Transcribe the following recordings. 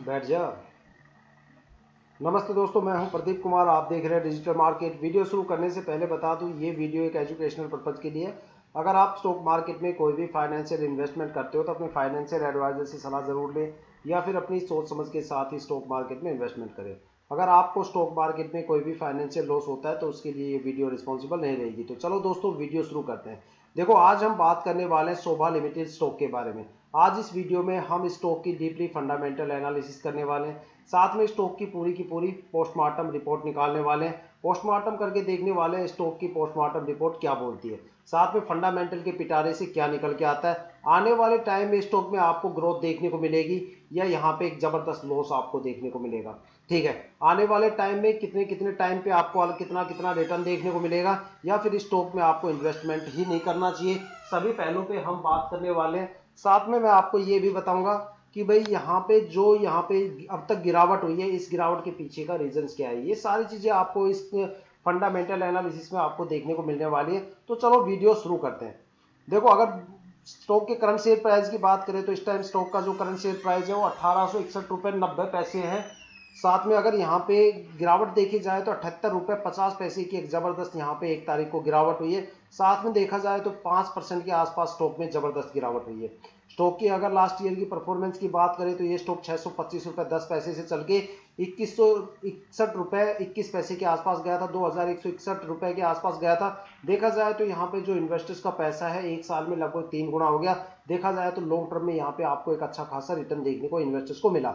बैठ जा। नमस्ते दोस्तों, मैं हूं प्रदीप कुमार। आप देख रहे हैं डिजिटल मार्केट। वीडियो शुरू करने से पहले बता दूं, ये वीडियो एक एजुकेशनल पर्पज़ के लिए है। अगर आप स्टॉक मार्केट में कोई भी फाइनेंशियल इन्वेस्टमेंट करते हो तो अपने फाइनेंशियल एडवाइजर से सलाह ज़रूर लें या फिर अपनी सोच समझ के साथ ही स्टॉक मार्केट में इन्वेस्टमेंट करें। अगर आपको स्टॉक मार्केट में कोई भी फाइनेंशियल लॉस होता है तो उसके लिए ये वीडियो रिस्पॉन्सिबल नहीं रहेगी। तो चलो दोस्तों, वीडियो शुरू करते हैं। देखो, आज हम बात करने वाले हैं शोभा लिमिटेड स्टॉक के बारे में। आज इस वीडियो में हम स्टॉक की डीपली फंडामेंटल एनालिसिस करने वाले हैं। साथ में स्टॉक की पूरी पोस्टमार्टम रिपोर्ट निकालने वाले हैं। पोस्टमार्टम करके देखने वाले हैं स्टॉक की पोस्टमार्टम रिपोर्ट क्या बोलती है। साथ में फंडामेंटल के पिटारे से क्या निकल के आता है। आने वाले टाइम में स्टॉक में आपको ग्रोथ देखने को मिलेगी या यहाँ पे एक जबरदस्त लॉस आपको देखने को मिलेगा। ठीक है, आने वाले टाइम में कितने कितने टाइम पे आपको कितना कितना रिटर्न देखने को मिलेगा या फिर स्टॉक में आपको इन्वेस्टमेंट ही नहीं करना चाहिए, सभी पहलुओं पे हम बात करने वाले हैं। साथ में मैं आपको ये भी बताऊंगा कि भाई यहाँ पे अब तक गिरावट हुई है, इस गिरावट के पीछे का रीजंस क्या है। ये सारी चीजें आपको इस फंडामेंटल एनालिसिस में आपको देखने को मिलने वाली है। तो चलो वीडियो शुरू करते हैं। देखो, अगर स्टॉक के करंट शेयर प्राइस की बात करें तो इस टाइम स्टॉक का जो करंट शेयर प्राइस है वो 1861.90 रुपये है। साथ में अगर यहाँ पे गिरावट देखी जाए तो 78.50 रुपये की एक जबरदस्त यहाँ पे 1 तारीख को गिरावट हुई है। साथ में देखा जाए तो 5% के आसपास स्टॉक में जबरदस्त गिरावट हुई है। स्टॉक की अगर लास्ट ईयर की परफॉर्मेंस की बात करें तो ये स्टॉक 625.10 रुपये से चल के 2161.21 रुपये के आसपास गया था, 2161 रुपये के आसपास गया था। देखा जाए तो यहाँ पे जो इन्वेस्टर्स का पैसा है एक साल में लगभग 3 गुना हो गया। देखा जाए तो लॉन्ग टर्म में यहाँ पे आपको एक अच्छा खासा रिटर्न देखने को इन्वेस्टर्स को मिला।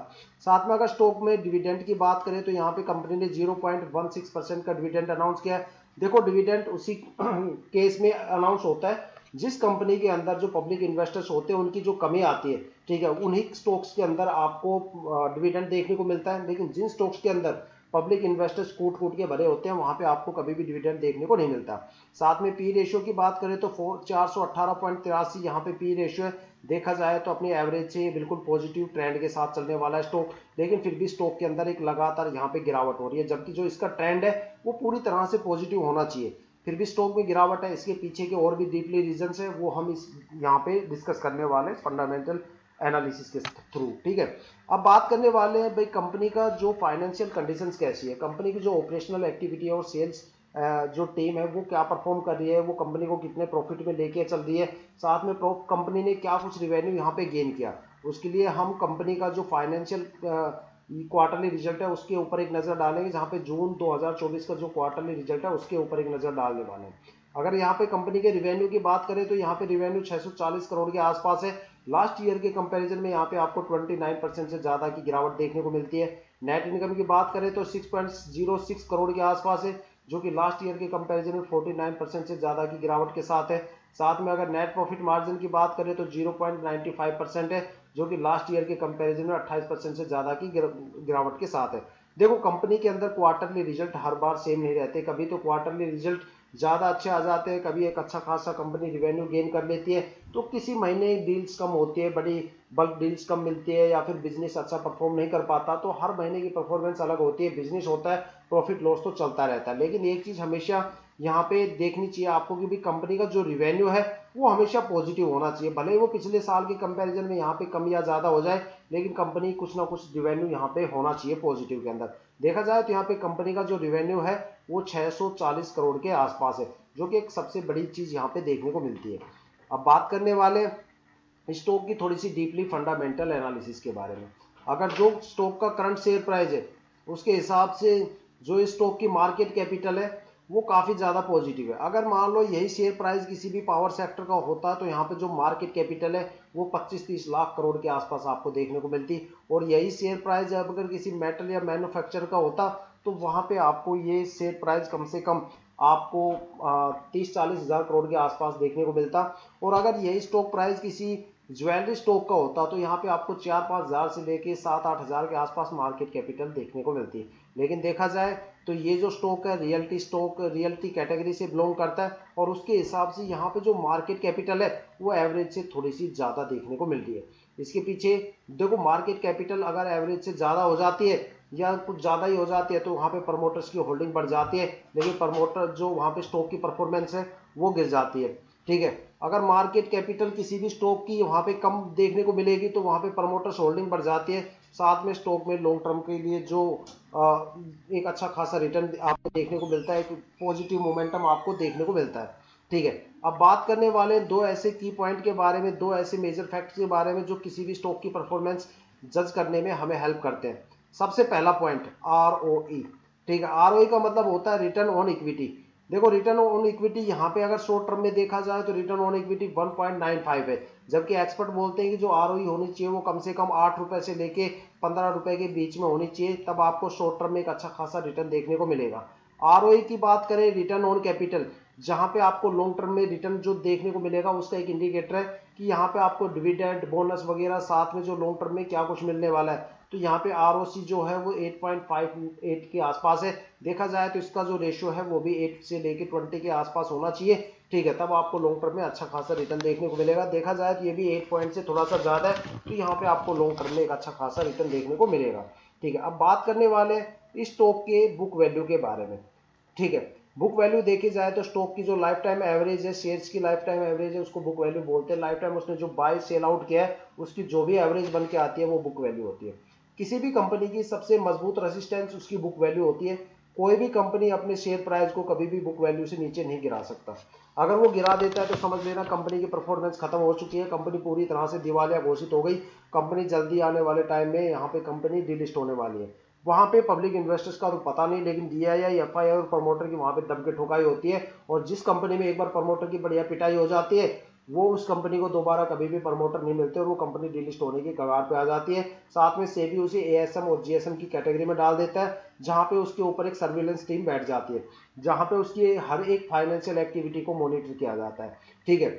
साथ में अगर स्टॉक में डिविडेंड की बात करें तो यहाँ पे कंपनी ने 0.16% का डिविडेंड अनाउंस किया है। देखो, डिविडेंड उसी केस में अनाउंस होता है जिस कंपनी के अंदर जो पब्लिक इन्वेस्टर्स होते हैं उनकी जो कमी आती है, ठीक है, उन्हीं स्टॉक्स के अंदर आपको डिविडेंड देखने को मिलता है। लेकिन जिन स्टॉक्स के अंदर पब्लिक इन्वेस्टर्स कूट कूट के भरे होते हैं वहां पे आपको कभी भी डिविडेंड देखने को नहीं मिलता। साथ में पी रेशियो की बात करें तो 418.83 यहाँ पे पी रेशियो है। देखा जाए तो अपनी एवरेज से बिल्कुल पॉजिटिव ट्रेंड के साथ चलने वाला है स्टॉक, लेकिन फिर भी स्टॉक के अंदर एक लगातार यहाँ पे गिरावट हो रही है, जबकि जो इसका ट्रेंड है वो पूरी तरह से पॉजिटिव होना चाहिए। फिर भी स्टॉक में गिरावट है। इसके पीछे के और भी डीपली रीजंस है, वो हम इस यहाँ पे डिस्कस करने वाले हैं फंडामेंटल एनालिसिस के थ्रू। ठीक है, अब बात करने वाले हैं भाई कंपनी का जो फाइनेंशियल कंडीशंस कैसी है, कंपनी की जो ऑपरेशनल एक्टिविटी है और सेल्स जो टीम है वो क्या परफॉर्म कर रही है, वो कंपनी को कितने प्रॉफिट में लेके चल रही है। साथ में कंपनी ने क्या कुछ रिवेन्यू यहाँ पे गेन किया, उसके लिए हम कंपनी का जो फाइनेंशियल क्वार्टरली रिजल्ट है उसके ऊपर एक नज़र डालेंगे, जहाँ पे जून 2024 का जो क्वार्टरली रिजल्ट है उसके ऊपर एक नज़र डालने वाले हैं। अगर यहाँ पे कंपनी के रिवेन्यू की बात करें तो यहाँ पे रिवेन्यू 640 करोड़ के आसपास है। लास्ट ईयर के कंपैरिजन में यहाँ पे आपको 29% से ज़्यादा की गिरावट देखने को मिलती है। नेट इनकम की बात करें तो 6.06 करोड़ के आसपास है, जो कि लास्ट ईयर के कंपैरिजन में 49% से ज़्यादा की गिरावट के साथ है। साथ में अगर नेट प्रॉफिट मार्जिन की बात करें तो 0.95% है, जो कि लास्ट ईयर के कंपैरिजन में 28% से ज़्यादा की गिरावट के साथ है। देखो, कंपनी के अंदर क्वार्टरली रिजल्ट हर बार सेम नहीं रहते, कभी तो क्वार्टरली रिजल्ट ज़्यादा अच्छे आ जाते हैं, कभी एक अच्छा खासा कंपनी रिवेन्यू गेन कर लेती है, तो किसी महीने डील्स कम होती है, बड़ी बल्क डील्स कम मिलती है या फिर बिजनेस अच्छा परफॉर्म नहीं कर पाता, तो हर महीने की परफॉर्मेंस अलग होती है। बिजनेस होता है, प्रॉफिट लॉस तो चलता रहता है, लेकिन एक चीज़ हमेशा यहाँ पे देखनी चाहिए आपको कि भी कंपनी का जो रिवेन्यू है वो हमेशा पॉजिटिव होना चाहिए। भले ही वो पिछले साल के कंपैरिजन में यहाँ पे कम या ज़्यादा हो जाए, लेकिन कंपनी कुछ ना कुछ रिवेन्यू यहाँ पे होना चाहिए पॉजिटिव के अंदर। देखा जाए तो यहाँ पे कंपनी का जो रिवेन्यू है वो 640 करोड़ के आसपास है, जो कि एक सबसे बड़ी चीज़ यहाँ पे देखने को मिलती है। अब बात करने वाले स्टॉक की थोड़ी सी डीपली फंडामेंटल एनालिसिस के बारे में। अगर जो स्टॉक का करंट शेयर प्राइस है उसके हिसाब से जो स्टॉक की मार्केट कैपिटल है वो काफ़ी ज़्यादा पॉजिटिव है। अगर मान लो यही शेयर प्राइस किसी भी पावर सेक्टर का होता तो यहाँ पे जो मार्केट कैपिटल है वो 25-30 लाख करोड़ के आसपास आपको देखने को मिलती, और यही शेयर प्राइस अगर किसी मेटल या मैन्युफैक्चर का होता तो वहाँ पे आपको ये शेयर प्राइस कम से कम आपको 30-40 हज़ार करोड़ के आसपास देखने को मिलता। और अगर यही स्टॉक प्राइस किसी ज्वेलरी स्टॉक का होता तो यहाँ पे आपको 4-5 हज़ार से लेके 7-8 हज़ार के आसपास मार्केट कैपिटल देखने को मिलती है। लेकिन देखा जाए तो ये जो स्टॉक है रियल्टी स्टॉक, रियल्टी कैटेगरी से बिलोंग करता है, और उसके हिसाब से यहाँ पे जो मार्केट कैपिटल है वो एवरेज से थोड़ी सी ज़्यादा देखने को मिल रही है। इसके पीछे देखो, मार्केट कैपिटल अगर एवरेज से ज़्यादा हो जाती है या कुछ ज़्यादा ही हो जाती है तो वहाँ पे प्रमोटर्स की होल्डिंग बढ़ जाती है, लेकिन प्रमोटर जो वहाँ पे स्टॉक की परफॉर्मेंस है वो गिर जाती है। ठीक है, अगर मार्केट कैपिटल किसी भी स्टॉक की वहाँ पे कम देखने को मिलेगी तो वहाँ पे प्रमोटर्स होल्डिंग बढ़ जाती है, साथ में स्टॉक में लॉन्ग टर्म के लिए जो एक अच्छा खासा रिटर्न आपको देखने को मिलता है, एक पॉजिटिव मोमेंटम आपको देखने को मिलता है। ठीक है, अब बात करने वाले दो ऐसे की पॉइंट के बारे में, दो ऐसे मेजर फैक्ट्स के बारे में जो किसी भी स्टॉक की परफॉर्मेंस जज करने में हमें हेल्प करते हैं। सबसे पहला पॉइंट ROE। ठीक है, ROE का मतलब होता है रिटर्न ऑन इक्विटी। देखो रिटर्न ऑन इक्विटी यहाँ पे अगर शॉर्ट टर्म में देखा जाए तो रिटर्न ऑन इक्विटी 1.95 है, जबकि एक्सपर्ट बोलते हैं कि जो ROE होनी चाहिए वो कम से कम 8 रुपए से लेके 15 रुपए के बीच में होनी चाहिए, तब आपको शॉर्ट टर्म में एक अच्छा खासा रिटर्न देखने को मिलेगा। ROE की बात करें, रिटर्न ऑन कैपिटल, जहां पे आपको लॉन्ग टर्म में रिटर्न जो देखने को मिलेगा उसका एक इंडिकेटर है कि यहाँ पे आपको डिविडेंड बोनस वगैरह साथ में जो लॉन्ग टर्म में क्या कुछ मिलने वाला है। तो यहाँ पे ROC जो है वो 8.58 के आसपास है। देखा जाए तो इसका जो रेशियो है वो भी 8 से लेके 20 के आसपास होना चाहिए। ठीक है, तब आपको लॉन्ग टर्म में अच्छा खासा रिटर्न देखने को मिलेगा। देखा जाए तो ये भी 8 पॉइंट से थोड़ा सा ज्यादा है, तो यहाँ पे आपको लॉन्ग टर्म में एक अच्छा खासा रिटर्न देखने को मिलेगा। ठीक है, अब बात करने वाले इस स्टॉक के बुक वैल्यू के बारे में। ठीक है, बुक वैल्यू देखी जाए तो स्टॉक की जो लाइफ टाइम एवरेज है, शेयर्स की लाइफ टाइम एवरेज है, उसको बुक वैल्यू बोलते हैं। लाइफ टाइम उसने जो बाय सेल आउट किया है उसकी जो भी एवरेज बन के आती है वो बुक वैल्यू होती है। किसी भी कंपनी की सबसे मजबूत रेजिस्टेंस उसकी बुक वैल्यू होती है। कोई भी कंपनी अपने शेयर प्राइस को कभी भी बुक वैल्यू से नीचे नहीं गिरा सकता। अगर वो गिरा देता है तो समझ लेना कंपनी की परफॉर्मेंस खत्म हो चुकी है, कंपनी पूरी तरह से दिवालिया घोषित हो गई। कंपनी जल्दी आने वाले टाइम में यहाँ पे कंपनी डिलिस्ट होने वाली है। वहां पे पब्लिक इन्वेस्टर्स का तो पता नहीं, लेकिन DII FII और प्रमोटर की वहां पे दम के ठोकाई होती है। और जिस कंपनी में एक बार प्रमोटर की बढ़िया पिटाई हो जाती है वो उस कंपनी को दोबारा कभी भी प्रमोटर नहीं मिलते और वो कंपनी डिलिस्ट होने की कगार पे आ जाती है। साथ में सेबी उसे ASM और GSM की कैटेगरी में डाल देता है, जहां पे उसके ऊपर एक सर्विलेंस टीम बैठ जाती है, जहां पे उसकी हर एक फाइनेंशियल एक्टिविटी को मॉनिटर किया जाता है। ठीक है,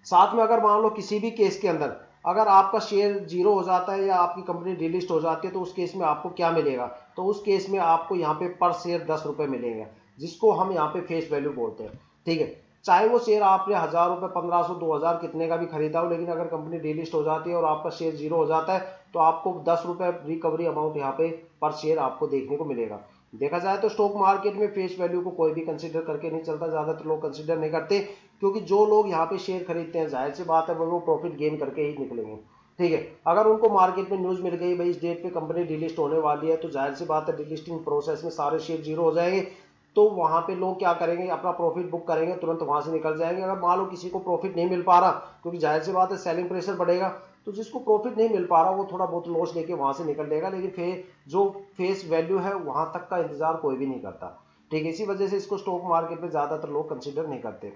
साथ में अगर मान लो किसी भी केस के अंदर अगर आपका शेयर जीरो हो जाता है या आपकी कंपनी डिलिस्ट हो जाती है तो उस केस में आपको क्या मिलेगा, तो उस केस में आपको यहाँ पे पर शेयर 10 रुपए मिलेंगे, जिसको हम यहाँ पे फेस वैल्यू बोलते हैं। ठीक है, चाहे वो शेयर आपने 1000 रुपए 1500 2000 कितने का भी खरीदा हो, लेकिन अगर कंपनी डिलिस्ट हो जाती है और आपका शेयर जीरो हो जाता है तो आपको 10 रुपए रिकवरी अमाउंट यहाँ पे पर शेयर आपको देखने को मिलेगा। देखा जाए तो स्टॉक मार्केट में फेस वैल्यू को कोई भी कंसीडर करके नहीं चलता, ज्यादातर लोग कंसीडर नहीं करते, क्योंकि जो लोग यहाँ पे शेयर खरीदते हैं जाहिर सी बात है वो प्रॉफिट गेन करके ही निकलेंगे। ठीक है, अगर उनको मार्केट में न्यूज मिल गई भाई इस डेट पे कंपनी डिलिस्ट होने वाली है, तो जाहिर सी बात है डिलिस्टिंग प्रोसेस में सारे शेयर जीरो हो जाएंगे, तो वहां पे लोग क्या करेंगे, अपना प्रॉफिट बुक करेंगे, तुरंत वहां से निकल जाएंगे। अगर मान लो किसी को प्रॉफिट नहीं मिल पा रहा, क्योंकि जाहिर सी बात है सेलिंग प्रेशर बढ़ेगा, तो जिसको प्रॉफिट नहीं मिल पा रहा वो थोड़ा बहुत लॉस लेके वहां से निकल लेगा, लेकिन जो फेस वैल्यू है वहां तक का इंतजार कोई भी नहीं करता। ठीक है, इसी वजह से इसको स्टॉक मार्केट में ज्यादातर लोग कंसिडर नहीं करते।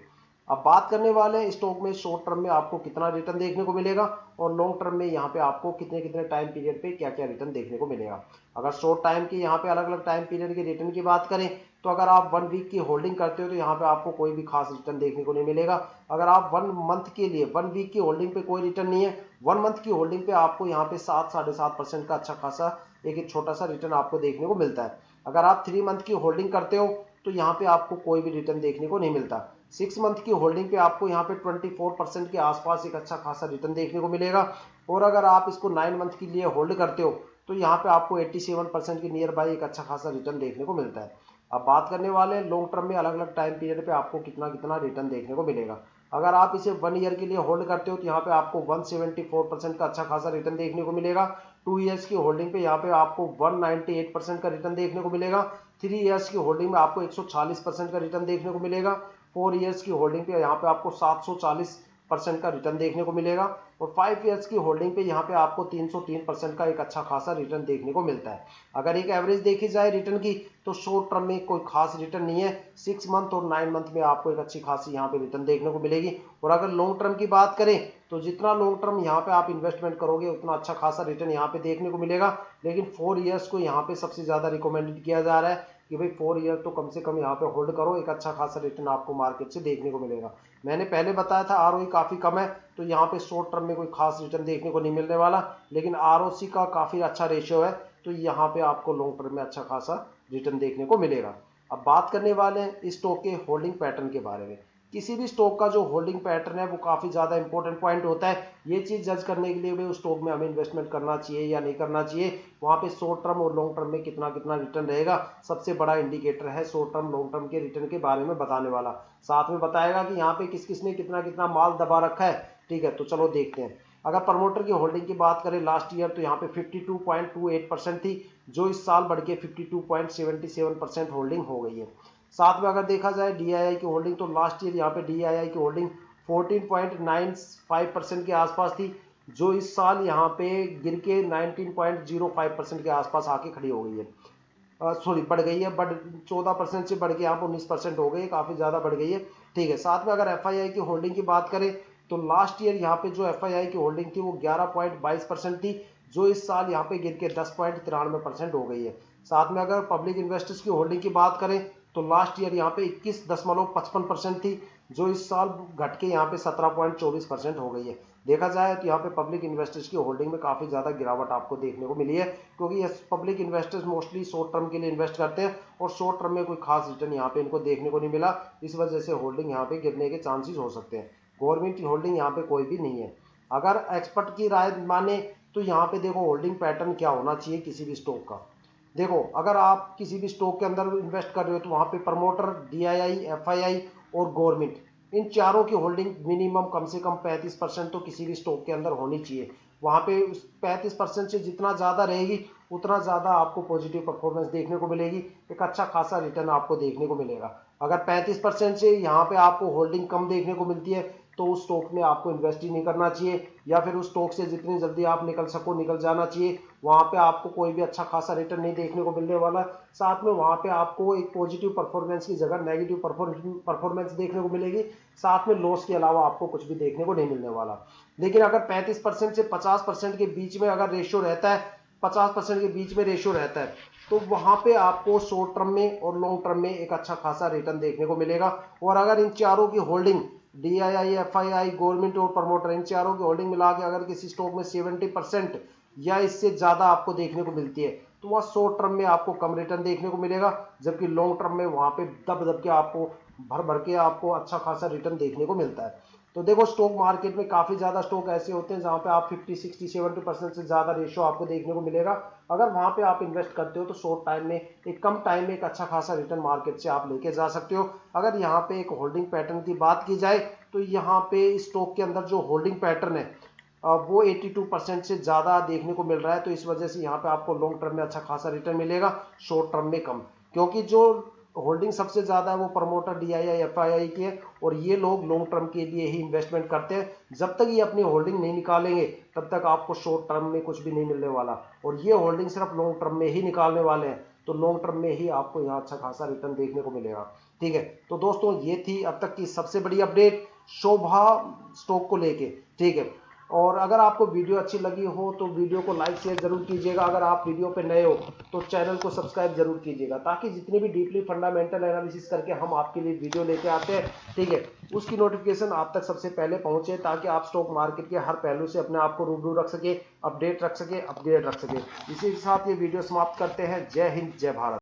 अब बात करने वाले हैं स्टॉक में शॉर्ट टर्म में आपको कितना रिटर्न देखने को मिलेगा और लॉन्ग टर्म में यहाँ पे आपको कितने कितने टाइम पीरियड पे क्या क्या रिटर्न देखने को मिलेगा। अगर शॉर्ट टाइम की यहाँ पे अलग अलग टाइम पीरियड के रिटर्न की बात करें तो अगर आप 1 वीक की होल्डिंग करते हो तो यहाँ पे आपको कोई भी खास रिटर्न देखने को नहीं मिलेगा। अगर आप 1 मंथ के लिए 1 वीक की होल्डिंग पे कोई रिटर्न नहीं है, 1 मंथ की होल्डिंग पे आपको यहाँ पे 7-7.5% का अच्छा खासा एक छोटा सा रिटर्न आपको देखने को मिलता है। अगर आप 3 मंथ की होल्डिंग करते हो तो यहाँ पे आपको कोई भी रिटर्न देखने को नहीं मिलता। 6 मंथ की होल्डिंग पे आपको यहाँ पे 24% के आसपास एक अच्छा खासा रिटर्न देखने को मिलेगा। और अगर आप इसको 9 मंथ के लिए होल्ड करते हो तो यहाँ पे आपको 87% के नियर बाई एक अच्छा खासा रिटर्न देखने को मिलता है। अब बात करने वाले लॉन्ग टर्म में अलग अलग टाइम पीरियड पे आपको कितना कितना रिटर्न देखने को मिलेगा। अगर आप इसे 1 ईयर के लिए होल्ड करते हो तो यहाँ पे आपको 174% का अच्छा खासा रिटर्न देखने को मिलेगा। 2 ईयर्स की होल्डिंग पे यहाँ पे आपको 198% का रिटर्न देखने को मिलेगा। 3 ईयर्स की होल्डिंग में आपको 140% का रिटर्न देखने को मिलेगा। 4 ईयर्स की होल्डिंग पे यहाँ पे आपको 740% का रिटर्न देखने को मिलेगा। और 5 ईयर्स की होल्डिंग पे यहाँ पे आपको 303% का एक अच्छा खासा रिटर्न देखने को मिलता है। अगर एक एवरेज देखी जाए रिटर्न की तो शॉर्ट टर्म में कोई खास रिटर्न नहीं है। 6 मंथ और 9 मंथ में आपको एक अच्छी खासी यहाँ पे रिटर्न देखने को मिलेगी। और अगर लॉन्ग टर्म की बात करें तो जितना लॉन्ग टर्म यहाँ पे आप इन्वेस्टमेंट करोगे उतना अच्छा खासा रिटर्न यहाँ पे देखने को मिलेगा। लेकिन 4 ईयर्स को यहाँ पे सबसे ज्यादा रिकमेंडेड किया जा रहा है कि भाई 4 ईयर तो कम से कम यहाँ पे होल्ड करो, एक अच्छा खासा रिटर्न आपको मार्केट से देखने को मिलेगा। मैंने पहले बताया था ROE काफी कम है, तो यहाँ पे शॉर्ट टर्म में कोई खास रिटर्न देखने को नहीं मिलने वाला, लेकिन ROC का काफी अच्छा रेशियो है, तो यहाँ पे आपको लॉन्ग टर्म में अच्छा खासा रिटर्न देखने को मिलेगा। अब बात करने वाले हैं इस स्टॉक के होल्डिंग पैटर्न के बारे में। किसी भी स्टॉक का जो होल्डिंग पैटर्न है वो काफी ज्यादा इंपॉर्टेंट पॉइंट होता है। ये चीज जज करने के लिए भी उस स्टॉक में हमें इन्वेस्टमेंट करना चाहिए या नहीं करना चाहिए, वहां पे शॉर्ट टर्म और लॉन्ग टर्म में कितना कितना रिटर्न रहेगा सबसे बड़ा इंडिकेटर है शॉर्ट टर्म लॉन्ग टर्म के रिटर्न के बारे में बताने वाला। साथ में बताएगा कि यहाँ पे किस किस ने कितना कितना माल दबा रखा है। ठीक है, तो चलो देखते हैं। अगर प्रमोटर की होल्डिंग की बात करें लास्ट ईयर तो यहाँ पे 52.28% थी, जो इस साल बढ़ के 52.77% होल्डिंग हो गई है। साथ में अगर देखा जाए डीआईआई की होल्डिंग, तो लास्ट ईयर यहाँ पे डीआईआई की होल्डिंग 14.95% के आसपास थी, जो इस साल यहाँ पे गिर के 19.05% के आसपास आके खड़ी हो गई है। सॉरी बढ़ गई है, बढ़ 14% से बढ़ के यहाँ पर 19% हो गई है, काफ़ी ज़्यादा बढ़ गई है। ठीक है, साथ में अगर एफआईआई की होल्डिंग की बात करें तो लास्ट ईयर यहाँ पे जो एफआईआई की होल्डिंग थी वो 11.22% थी, जो इस साल यहाँ पे गिर के 10.93% हो गई है। साथ में अगर पब्लिक इन्वेस्टर्स की होल्डिंग की बात करें तो लास्ट ईयर यहाँ पे 21.55% थी, जो इस साल घट के यहाँ पे 17.24% हो गई है। देखा जाए तो यहाँ पे पब्लिक इन्वेस्टर्स की होल्डिंग में काफ़ी ज़्यादा गिरावट आपको देखने को मिली है, क्योंकि ये public investors mostly short term के लिए इन्वेस्ट करते हैं और शॉर्ट टर्म में कोई खास रिटर्न यहाँ पे इनको देखने को नहीं मिला, इस वजह से होल्डिंग यहाँ पे गिरने के चांसेस हो सकते हैं। गवर्नमेंट की होल्डिंग यहाँ पे कोई भी नहीं है। अगर एक्सपर्ट की राय माने तो यहाँ पे देखो होल्डिंग पैटर्न क्या होना चाहिए किसी भी स्टॉक का। देखो अगर आप किसी भी स्टॉक के अंदर इन्वेस्ट कर रहे हो तो वहाँ पे प्रमोटर, डीआईआई, एफआईआई और गवर्नमेंट, इन चारों की होल्डिंग मिनिमम कम से कम 35% तो किसी भी स्टॉक के अंदर होनी चाहिए। वहाँ पे 35% से जितना ज़्यादा रहेगी उतना ज़्यादा आपको पॉजिटिव परफॉर्मेंस देखने को मिलेगी, एक अच्छा खासा रिटर्न आपको देखने को मिलेगा। अगर 35% से यहाँ पे आपको होल्डिंग कम देखने को मिलती है तो उस स्टॉक में आपको इन्वेस्ट ही नहीं करना चाहिए, या फिर उस स्टॉक से जितनी जल्दी आप निकल सको निकल जाना चाहिए। वहाँ पे आपको कोई भी अच्छा खासा रिटर्न नहीं देखने को मिलने वाला, साथ में वहाँ पे आपको एक पॉजिटिव परफॉर्मेंस की जगह नेगेटिव परफॉर्मेंस देखने को मिलेगी, साथ में लॉस के अलावा आपको कुछ भी देखने को नहीं मिलने वाला। लेकिन अगर 35% से 50% के बीच में अगर रेशियो रहता है, 50% के बीच में रेशियो रहता है, तो वहां पे आपको शॉर्ट टर्म में और लॉन्ग टर्म में एक अच्छा खासा रिटर्न देखने को मिलेगा। और अगर इन चारों की होल्डिंग, डीआईआई, एफआईआई, गवर्नमेंट और प्रमोटर, इन चारों की होल्डिंग मिला के अगर किसी स्टॉक में 70% या इससे ज्यादा आपको देखने को मिलती है तो वह शॉर्ट टर्म में आपको कम रिटर्न देखने को मिलेगा, जबकि लॉन्ग टर्म में वहां पे दब दब के आपको भर भर के आपको अच्छा खासा रिटर्न देखने को मिलता है। तो देखो स्टॉक मार्केट में काफी ज्यादा स्टॉक ऐसे होते हैं जहां पे आप 50, 60, 70% से ज्यादा रेशियो आपको देखने को मिलेगा। अगर वहां पे आप इन्वेस्ट करते हो तो शॉर्ट टाइम में, एक कम टाइम में एक अच्छा खासा रिटर्न मार्केट से आप लेके जा सकते हो। अगर यहाँ पे एक होल्डिंग पैटर्न की बात की जाए तो यहाँ पे स्टॉक के अंदर जो होल्डिंग पैटर्न है वो 82% से ज़्यादा देखने को मिल रहा है, तो इस वजह से यहाँ पे आपको लॉन्ग टर्म में अच्छा खासा रिटर्न मिलेगा, शॉर्ट टर्म में कम। क्योंकि जो होल्डिंग सबसे ज़्यादा है वो प्रमोटर, डीआईआई, एफआईआई की है, और ये लोग लॉन्ग टर्म के लिए ही इन्वेस्टमेंट करते हैं। जब तक ये अपनी होल्डिंग नहीं निकालेंगे तब तक आपको शॉर्ट टर्म में कुछ भी नहीं मिलने वाला, और ये होल्डिंग सिर्फ लॉन्ग टर्म में ही निकालने वाले हैं, तो लॉन्ग टर्म में ही आपको यहाँ अच्छा खासा रिटर्न देखने को मिलेगा। ठीक है, तो दोस्तों ये थी अब तक की सबसे बड़ी अपडेट शोभा स्टॉक को लेके। ठीक है, और अगर आपको वीडियो अच्छी लगी हो तो वीडियो को लाइक शेयर जरूर कीजिएगा। अगर आप वीडियो पे नए हो तो चैनल को सब्सक्राइब जरूर कीजिएगा, ताकि जितनी भी डीपली फंडामेंटल एनालिसिस करके हम आपके लिए वीडियो लेके आते हैं, ठीक है, उसकी नोटिफिकेशन आप तक सबसे पहले पहुंचे, ताकि आप स्टॉक मार्केट के हर पहलू से अपने आप को रूबरू रख सके, अपडेट रख सके, अपग्रेड रख सके। इसी के साथ ये वीडियो समाप्त करते हैं। जय हिंद, जय भारत।